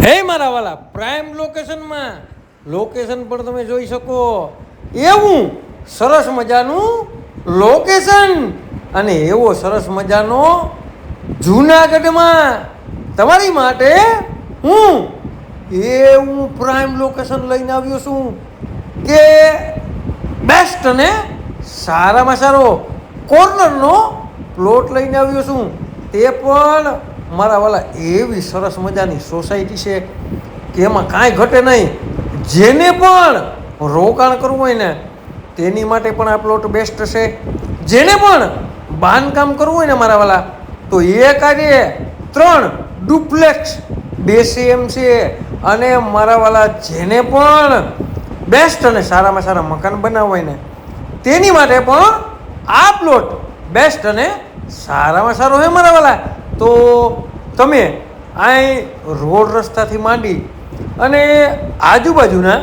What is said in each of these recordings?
હે મારા વાલા, પ્રાઇમ લોકેશનમાં લોકેશન પણ તમે જોઈ શકો એવું સરસ મજાનું લોકેશન અને એવો સરસ મજાનો જૂનાગઢમાં તમારી માટે હું એવું પ્રાઇમ લોકેશન લઈને આવ્યો છું કે બેસ્ટ અને સારામાં સારો કોર્નરનો પ્લોટ લઈને આવ્યો છું. તે પણ મારા વાલા એવી સરસ મજાની સોસાયટી છે કે એમાં કાંઈ ઘટે નહીં. જેને પણ રોકાણ કરવું હોય ને તેની માટે પણ આ પ્લોટ બેસ્ટ છે. જેને પણ બાંધકામ કરવું હોય ને મારા વાલા તો એક આજે 3 ડુપ્લેક્સ 2 CM છે. અને મારા વાલા જેને પણ બેસ્ટ અને સારામાં સારા મકાન બનાવવા હોય ને તેની માટે પણ આ પ્લોટ બેસ્ટ અને સારામાં સારો હે મારા વાલા. તો તમે અહીં રોડ રસ્તાથી માંડી અને આજુબાજુના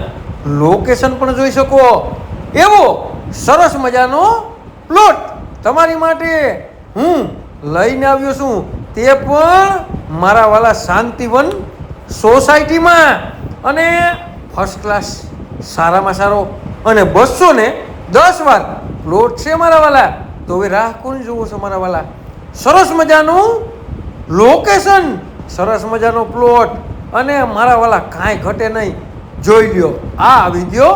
લોકેશન પણ જોઈ શકો એવો સરસ મજાનો પ્લોટ તમારી માટે હું લઈને આવ્યો છું. તે પણ મારા વાલા શાંતિવન સોસાયટીમાં અને ફર્સ્ટ ક્લાસ સારામાં સારો અને 210 વાર પ્લોટ છે મારા વાલા. તો હવે રાહ કોની જોવો છો મારા વાલા? સરસ મજાનું લોકેશન, સરસ મજાનો પ્લોટ અને મારા વાલા કાંઈ ઘટે નહીં. જોઈ લ્યો આ વિડીયો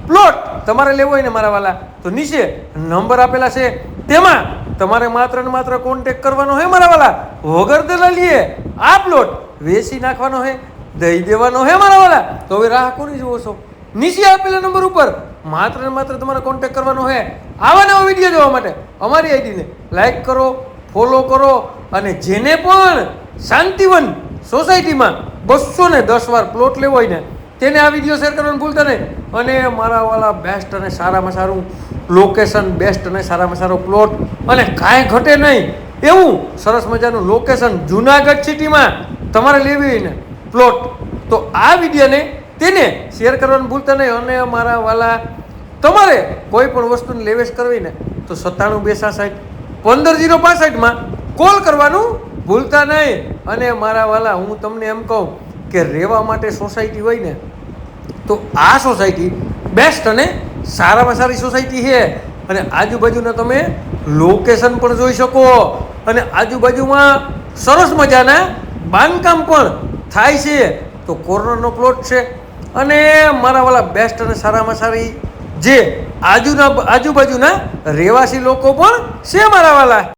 પ્લોટ તમારે લેવો હોય ને મારા વાલા તો નીચે નંબર આપેલા છે તેમાં તમારે માત્ર ને માત્ર કોન્ટેક કરવાનો હે મારા વાલા. વગર દલાલીએ આ પ્લોટ વેચી નાખવાનો હે, દઈ દેવાનો હે મારા વાલા. તો હવે રાહ કોની જોવો છો? નીચે આપેલા નંબર ઉપર માત્ર ને માત્ર તમારે કોન્ટેક કરવાનો હે. આવા નવા વિડીયો જોવા માટે અમારી આઈડીને લાઈક કરો, ફોલો કરો અને જેને પણ શાંતિવન સોસાયટીમાં 210 વાર પ્લોટ લેવો હોય ને તેને આ વિડીયો શેર કરવાનું ભૂલતા નહીં. અને મારા વાલા બેસ્ટ અને સારામાં સારું લોકેશન, બેસ્ટ અને સારામાં સારો પ્લોટ અને કાંઈ ઘટે નહીં એવું સરસ મજાનું લોકેશન જુનાગઢ સિટીમાં તમારે લેવી હોય ને પ્લોટ તો આ વિડીયોને તેને શેર કરવાનું ભૂલતા નહીં. અને મારા વાલા તમારે કોઈ પણ વસ્તુની લેવેશ કરવી ને તો 97 266 15065 કોલ કરવાનું ભૂલતા નહીં. અને મારા વાલા હું તમને એમ કહું કે રહેવા માટે સોસાયટી હોય ને તો આ સોસાયટી બેસ્ટ અને સારામાં સારી સોસાયટી છે. અને આજુબાજુના તમે લોકેશન પણ જોઈ શકો અને આજુબાજુમાં સરસ મજાના બાંધકામ પણ થાય છે. તો કોર્નરનો પ્લોટ છે અને મારા વાલા બેસ્ટ અને સારામાં સારી જે આજુબાજુના રહેવાસી લોકો પણ છે મારા વાલા.